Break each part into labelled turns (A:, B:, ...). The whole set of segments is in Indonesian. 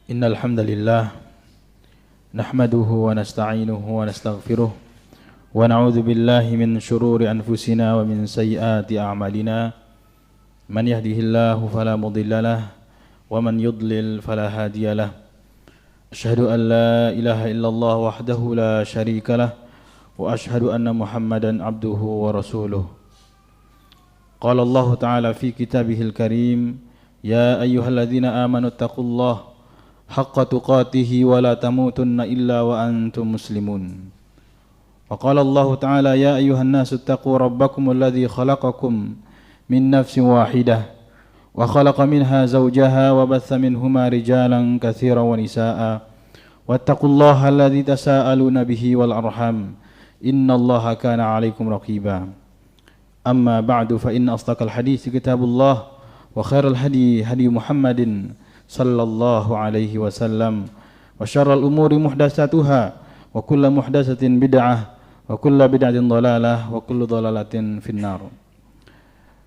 A: Innal hamdalillah nahmaduhu wa nasta'inuhu wa nastaghfiruh wa na'udzu billahi min shururi anfusina wa min sayyiati a'malina man yahdihillahu fala mudhillalah wa man yudlil fala hadiyalah asyhadu an la ilaha illallah wahdahu la syarikalah wa asyhadu anna Muhammadan abduhu wa rasuluh. Qala Allah ta'ala fi kitabihil karim ya ayyuhalladzina amanu taqullaha haqqa tuqatihi wa la tamutunna illa wa antum muslimun. Wa qala Allah ta'ala ya ayyuhan nasu taqu rabbakum alladhi khalaqakum min nafsin wahidah wa khalaqa minha zawjaha wa batha minhuma rijalan katsiran wa nisaa'a wattaqullaha alladhi tasaaluna bihi wal arham innallaha kana 'alaikum raqiba. Amma ba'du fa inna asdaqal hadits kitabullah wa khairal hadi hadi Muhammadin sallallahu alaihi wasallam wa syarral umuri muhdatsatuha wa kullu muhdatsatin bid'ah wa kullu bid'atin dhalalah wa kullu dhalalatin finnar.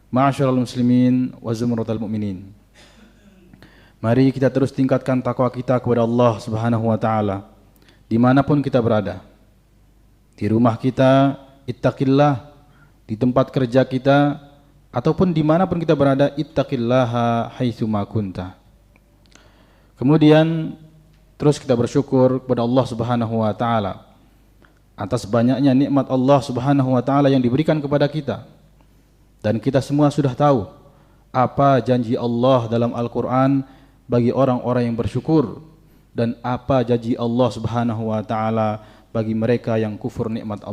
A: Ma'asyiral muslimin wa zumratal mu'minin. Mari kita terus tingkatkan takwa kita kepada Allah Subhanahu wa taala dimanapun kita berada. Di rumah kita, ittaqillah, di tempat kerja kita ataupun dimanapun kita berada, ittaqillaha haitsu ma kunta. Kemudian terus kita bersyukur kepada Allah Subhanahu wa taala atas banyaknya nikmat Allah Subhanahu wa taala yang diberikan kepada kita. Dan kita semua sudah tahu apa janji Allah dalam Al-Qur'an bagi orang-orang yang bersyukur dan apa janji Allah Subhanahu wa taala bagi mereka yang kufur nikmat.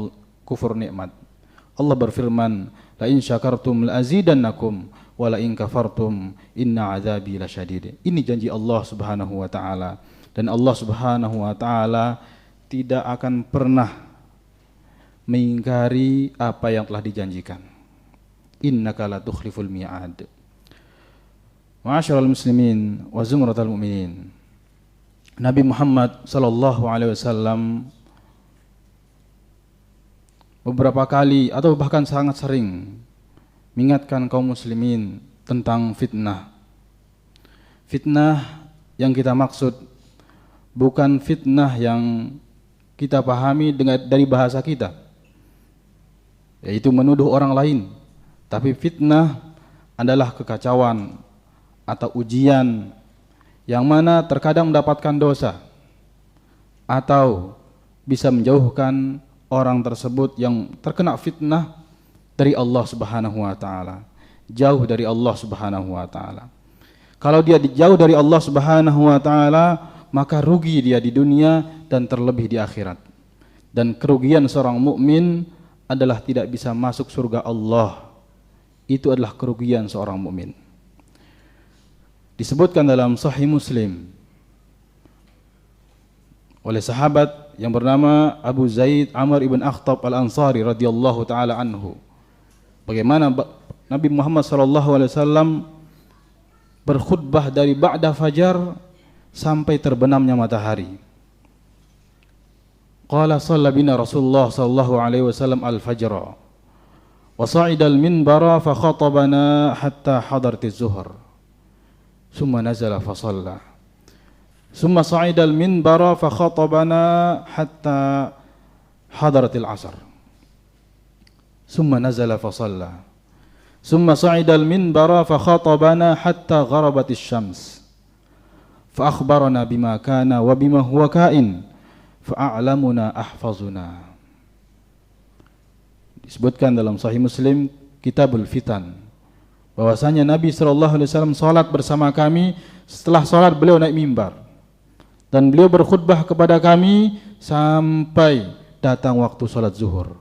A: Allah berfirman, la in syakartum la azidannakum wa la in kafartum inna azabi lasyadid. Ini janji Allah Subhanahu wa taala, dan Allah Subhanahu wa taala tidak akan pernah mengingkari apa yang telah dijanjikan. Innaka la tukhliful mi'ad. Ma'asyiral muslimin wa zumratal mu'minin. Nabi Muhammad sallallahu alaihi wasallam beberapa kali atau bahkan sangat sering mengingatkan kaum muslimin tentang fitnah. Fitnah yang kita maksud bukan fitnah yang kita pahami dari bahasa kita, yaitu menuduh orang lain, tapi fitnah adalah kekacauan atau ujian yang mana terkadang mendapatkan dosa atau bisa menjauhkan orang tersebut yang terkena fitnah dari Allah Subhanahu wa taala, jauh dari Allah Subhanahu wa taala. Kalau dia jauh dari Allah Subhanahu wa taala, maka rugi dia di dunia dan terlebih di akhirat. Dan kerugian seorang mukmin adalah tidak bisa masuk surga Allah. Itu adalah kerugian seorang mukmin. Disebutkan dalam Sahih Muslim oleh sahabat yang bernama Abu Zaid Amr ibn Akhtab al-Ansari radhiyallahu taala anhu, bagaimana Nabi Muhammad sallallahu alaihi wasallam berkhutbah dari ba'da fajar sampai terbenamnya matahari. Qala shalla bina Rasulullah sallallahu alaihi wasallam al-fajr wa sa'ida al-minbara fa khatabana hatta hadaratiz zuhr thumma nazala fa shalla summa sa'ida al-minbara fa khatabana hatta hadaratil asr summa nazala fa shalla summa sa'ida al-minbara fa khatabana hatta gharabatis syams fa akhbarana bima kana wa bima huwa kain fa a'lamuna ahfazuna. Disebutkan dalam Sahih Muslim Kitabul Fitan bahwasanya Nabi sallallahu alaihi wasallam salat bersama kami. Setelah salat beliau naik mimbar dan beliau berkhutbah kepada kami sampai datang waktu salat zuhur.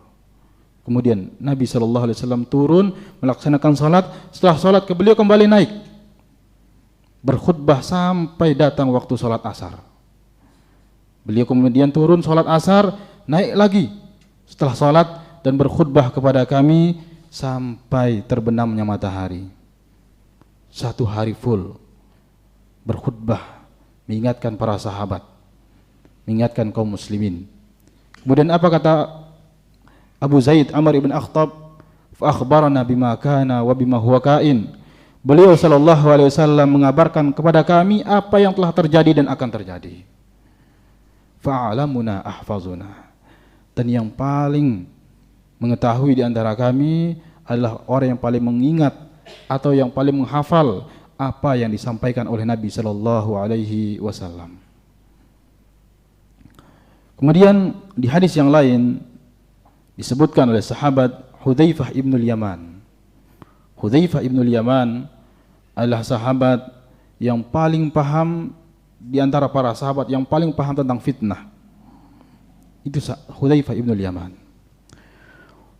A: Kemudian Nabi sallallahu alaihi wasallam turun melaksanakan salat. Setelah salat beliau kembali naik berkhutbah sampai datang waktu salat asar. Beliau kemudian turun salat asar, naik lagi setelah salat dan berkhutbah kepada kami sampai terbenamnya matahari. Satu hari full berkhutbah, mengingatkan para sahabat, mengingatkan kaum muslimin. Kemudian apa kata Abu Zaid Amr ibn Akhtab? Fa akhbarana bima kana wa bima huwa kain beliau sallallahu alaihi wasallam mengabarkan kepada kami apa yang telah terjadi dan akan terjadi. Fa'alamuna ahfazuna. Dan yang paling mengetahui di antara kami adalah orang yang paling mengingat atau yang paling menghafal apa yang disampaikan oleh Nabi sallallahu alaihi wasallam. Kemudian di hadis yang lain disebutkan oleh sahabat Hudzaifah ibnul Yaman. Hudzaifah ibnul Yaman adalah sahabat yang paling paham di antara para sahabat, yang paling paham tentang fitnah. Itu Hudzaifah ibnul Yaman.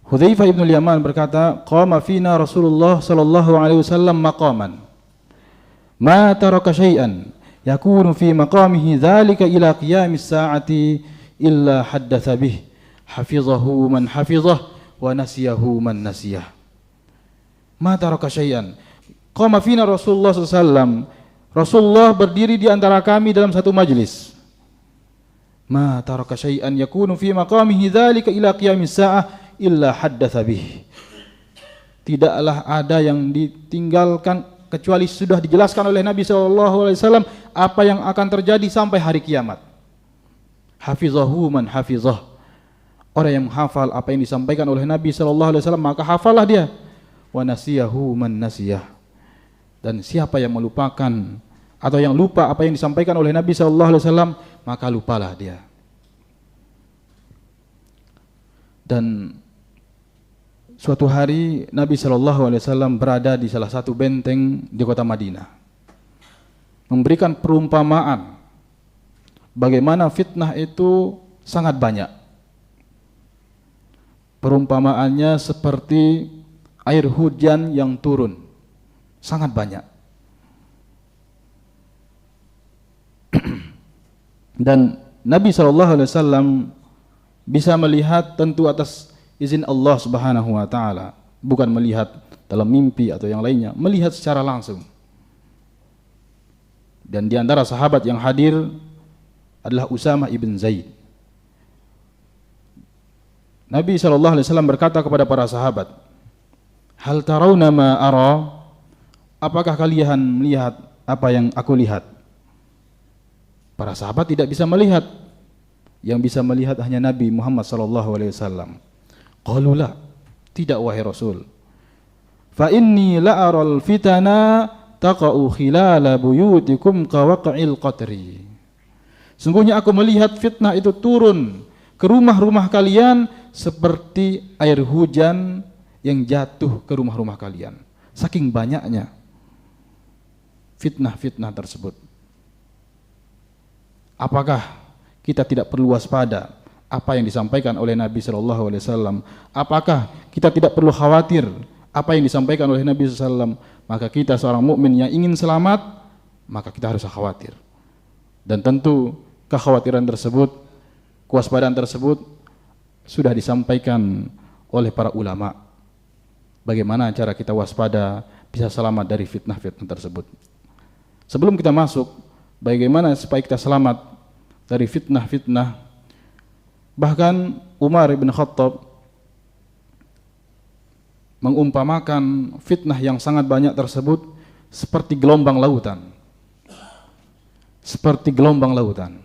A: Hudzaifah ibnul Yaman berkata, "Qama fina Rasulullah sallallahu alaihi wasallam maqaman. Ma taraka syai'an yakunu fi maqamihi dzalika ila qiyamis sa'ati illa haddatsa bih. Hafizahu man hafizah wa nasiyahu man nasiyah." Ma taraka syai'an. Qama fina Rasulullah sallallahu alaihi wasallam. Rasulullah berdiri di antara kami dalam satu majlis. Ma taraka syai'an yakunu fi maqamihi dzalika ila qiyamis sa'ah illa haddatsa bih. Tidaklah ada yang ditinggalkan kecuali sudah dijelaskan oleh Nabi sallallahu alaihi wasallam apa yang akan terjadi sampai hari kiamat. Hafizahu man hafizah. Orang yang menghafal apa yang disampaikan oleh Nabi sallallahu alaihi wasallam maka hafallah dia. Wa nasiyahu man nasiyah. Dan siapa yang melupakan atau yang lupa apa yang disampaikan oleh Nabi sallallahu alaihi wasallam maka lupalah dia. Dan suatu hari Nabi sallallahu alaihi wasallam berada di salah satu benteng di kota Madinah, memberikan perumpamaan bagaimana fitnah itu sangat banyak. Perumpamaannya seperti air hujan yang turun, sangat banyak. Dan Nabi SAW bisa melihat tentu atas izin Allah Subhanahu wa taala, bukan melihat dalam mimpi atau yang lainnya, melihat secara langsung. Dan di antara sahabat yang hadir adalah Usamah ibn Zaid. Nabi SAW berkata kepada para sahabat, "Hal tarawna ma ara?" Apakah kalian melihat apa yang aku lihat? Para sahabat tidak bisa melihat. Yang bisa melihat hanya Nabi Muhammad SAW. Qalu la, tidak wahai Rasul. Fa inni la aral fitana taqa'u khilala buyutikum kawaqa'il qatri. Sungguhnya aku melihat fitnah itu turun ke rumah-rumah kalian seperti air hujan yang jatuh ke rumah-rumah kalian. Saking banyaknya fitnah-fitnah tersebut. Apakah kita tidak perlu waspada apa yang disampaikan oleh Nabi sallallahu alaihi wasallam? Apakah kita tidak perlu khawatir apa yang disampaikan oleh Nabi sallallahu alaihi wasallam? Maka kita seorang mukmin yang ingin selamat, maka kita harus khawatir. Dan tentu kekhawatiran tersebut, kewaspadaan tersebut sudah disampaikan oleh para ulama. Bagaimana cara kita waspada bisa selamat dari fitnah-fitnah tersebut? Sebelum kita masuk, bagaimana supaya kita selamat dari fitnah-fitnah? Bahkan Umar bin Khattab mengumpamakan fitnah yang sangat banyak tersebut seperti gelombang lautan. Seperti gelombang lautan.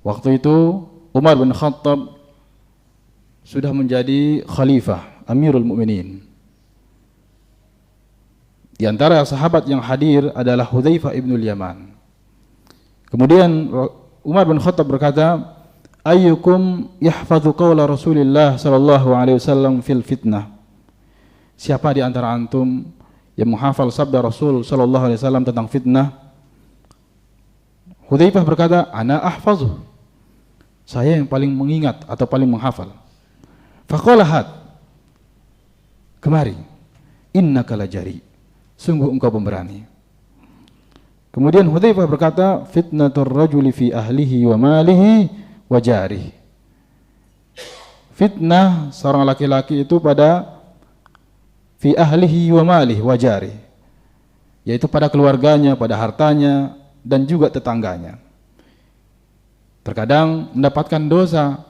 A: Waktu itu Umar bin Khattab sudah menjadi khalifah, Amirul Mukminin. Di antara sahabat yang hadir adalah Hudzaifah ibnul Yaman. Kemudian Umar bin Khattab berkata, "Ayyukum yahfazu qawla Rasulillah sallallahu alaihi wasallam fil fitnah?" Siapa di antara antum yang menghafal sabda Rasul sallallahu alaihi wasallam tentang fitnah? Hudzaifah berkata, "Ana ahfazuh." Saya yang paling mengingat atau paling menghafal. Faqala had. Kemari. Innaka lajari. Sungguh engkau pemberani. Kemudian Hudzaifah berkata, "Fitnatur rajuli fi ahlihi wa malihi wa jarihi." Fitnah seorang laki-laki itu pada fi ahlihi wa malihi wa jarihi, yaitu pada keluarganya, pada hartanya dan juga tetangganya. Terkadang mendapatkan dosa,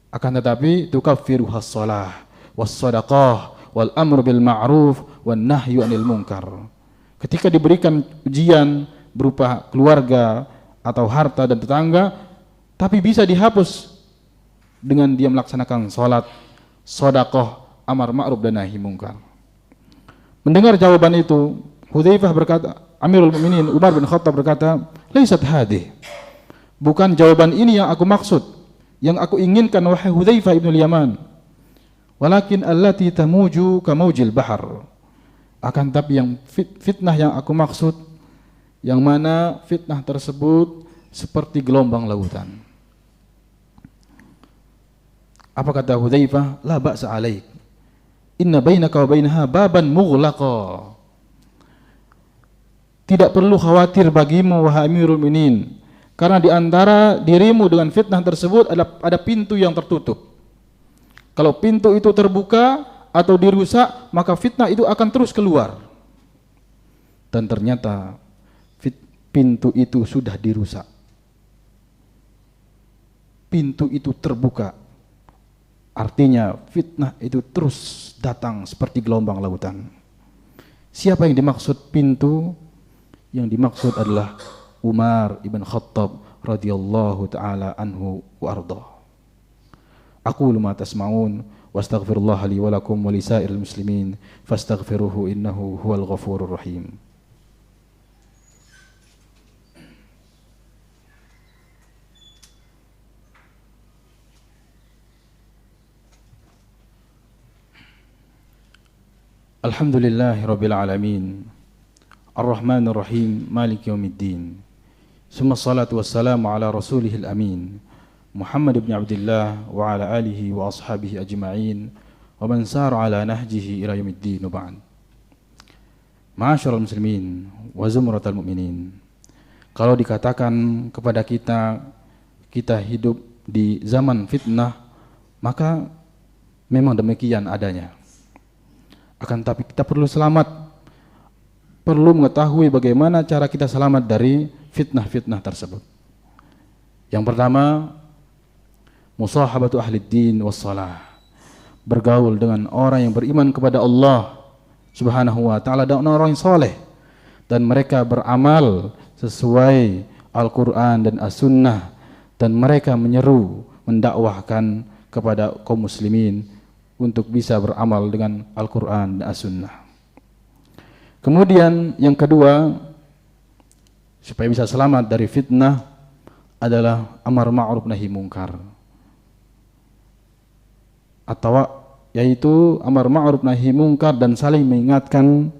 A: akan tetapi tukaffiruhas shalah was sadaqah wal amru bil ma'ruf wan nahyu 'anil munkar. Ketika diberikan ujian berupa keluarga atau harta dan tetangga, tapi bisa dihapus dengan dia melaksanakan salat, sedekah, amar ma'ruf dan nahi munkar. Mendengar jawaban itu, Hudzaifah berkata, Amirul Mukminin Umar bin Khattab berkata, "Laisat hadhi." Bukan jawaban ini yang aku maksud, yang aku inginkan wahai Hudzaifah ibn Yaman. Walakin allati tamuju kamaujil bahar. Akan tapi yang fitnah yang aku maksud, yang mana fitnah tersebut seperti gelombang lautan. Apa kata Hudzaifah? La ba'sa alaik. Inna bainaka wa bainaha baban mughlaqa. Tidak perlu khawatir bagimu wahai Amirul Mukminin, karena di antara dirimu dengan fitnah tersebut ada pintu yang tertutup. Kalau pintu itu terbuka atau dirusak, maka fitnah itu akan terus keluar. Dan ternyata pintu itu sudah dirusak. Pintu itu terbuka. Artinya fitnah itu terus datang seperti gelombang lautan. Siapa yang dimaksud pintu? Yang dimaksud adalah Umar ibn Khattab radhiyallahu taala anhu wa ardhah. Aqulu ma tasma'un wastaghfirullah li wa lakum wa lisairil muslimin fastaghfiruhu innahu huwal ghafurur rahim. Alhamdulillahi rabbil alamin. Ar-Rahmanir Rahim, Maliki Yaumiddin. Summa salatu wassalamu ala rasulihil amin, Muhammad ibn Abdullah wa ala alihi wa ashabihi ajma'in wa man sara ala nahjihi ila yaumiddin wa ba'd. Ma'asyiral muslimin wa zumratal mu'minin. Kalau dikatakan kepada kita hidup di zaman fitnah, maka memang demikian adanya. Akan tapi kita perlu selamat, perlu mengetahui bagaimana cara kita selamat dari fitnah-fitnah tersebut. Yang pertama, musahabatu ahli din wassalah. Bergaul dengan orang yang beriman kepada Allah Subhanahu wa taala dan orang yang saleh, dan mereka beramal sesuai Al-Qur'an dan As-Sunnah, dan mereka menyeru, mendakwahkan kepada kaum muslimin untuk bisa beramal dengan Al-Qur'an dan As-Sunnah. Kemudian yang kedua, supaya bisa selamat dari fitnah adalah amar ma'ruf nahi munkar. Atau yaitu amar ma'ruf nahi munkar dan saling mengingatkan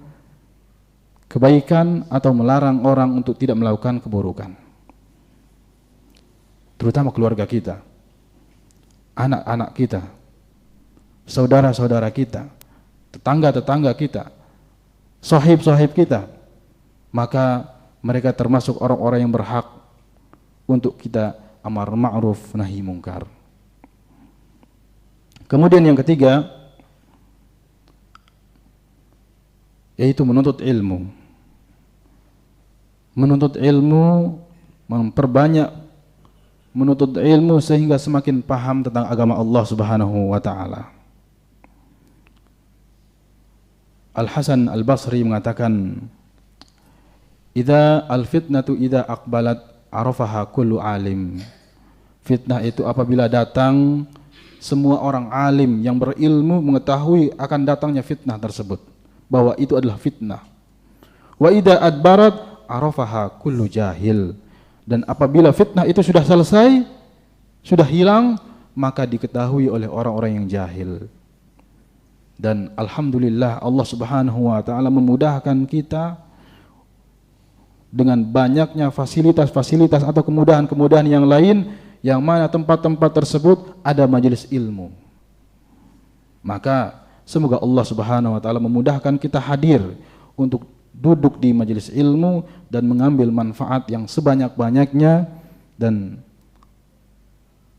A: kebaikan atau melarang orang untuk tidak melakukan keburukan. Terutama keluarga kita, anak-anak kita, saudara-saudara kita, tetangga-tetangga kita, sahib-sahib kita, maka mereka termasuk orang-orang yang berhak untuk kita amar ma'ruf nahi munkar. Kemudian yang ketiga, yaitu menuntut ilmu. Menuntut ilmu, memperbanyak menuntut ilmu sehingga semakin paham tentang agama Allah Subhanahu wa taala. Al-Hasan Al-Basri mengatakan, "Idza al-fitnatu idza aqbalat arafaha kullu alim." Fitnah itu apabila datang, semua orang alim yang berilmu mengetahui akan datangnya fitnah tersebut, bahwa itu adalah fitnah. Wa idza adbarat arafaha kullu jahil. Dan apabila fitnah itu sudah selesai, sudah hilang, maka diketahui oleh orang-orang yang jahil. Dan alhamdulillah Allah Subhanahu wa taala memudahkan kita dengan banyaknya fasilitas-fasilitas atau kemudahan-kemudahan yang lain, yang mana tempat-tempat tersebut ada majelis ilmu. Maka semoga Allah Subhanahu wa taala memudahkan kita hadir untuk duduk di majelis ilmu dan mengambil manfaat yang sebanyak-banyaknya, dan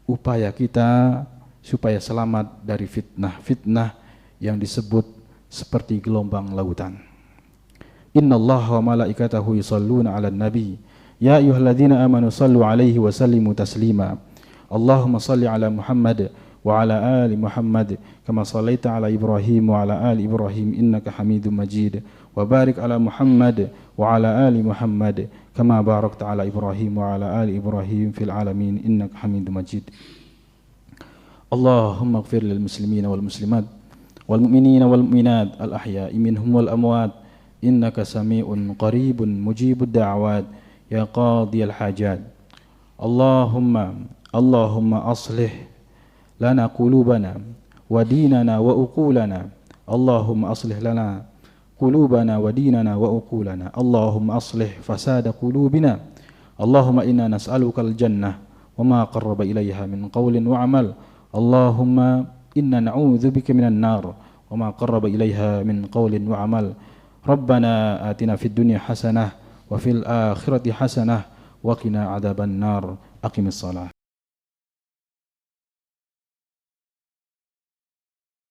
A: upaya kita supaya selamat dari fitnah-fitnah yang disebut seperti gelombang lautan. Innallaha wa malaikatahu yusholluna 'alan nabi ya ayyuhalladzina amanu shallu 'alaihi wa sallimu taslima. Allahumma shalli 'ala Muhammad وعلى آل محمد كما صليت على إبراهيم وعلى آل إبراهيم إنك حميد مجيد وبارك على محمد وعلى آل محمد كما باركت على إبراهيم وعلى آل إبراهيم في العالمين إنك حميد مجيد. اللهم اغفر للمسلمين والمسلمات والمؤمنين والمؤمنات الأحياء منهم والأموات إنك سميع قريب مجيب الدعوات يا قاضي الحاجات. اللهم أصلح لنا قلوبنا وديننا وأقولنا. اللهم أصلح لنا قلوبنا وديننا وأقولنا. اللهم أصلح فساد قلوبنا. اللهم إنا نسألك الجنة وما قرب إليها من قول وعمل. اللهم إنا نعوذ بك من النار وما قرب إليها من قول وعمل. ربنا آتنا في الدنيا حسنة وفي الآخرة حسنة وقنا عذاب النار. أقم الصلاة.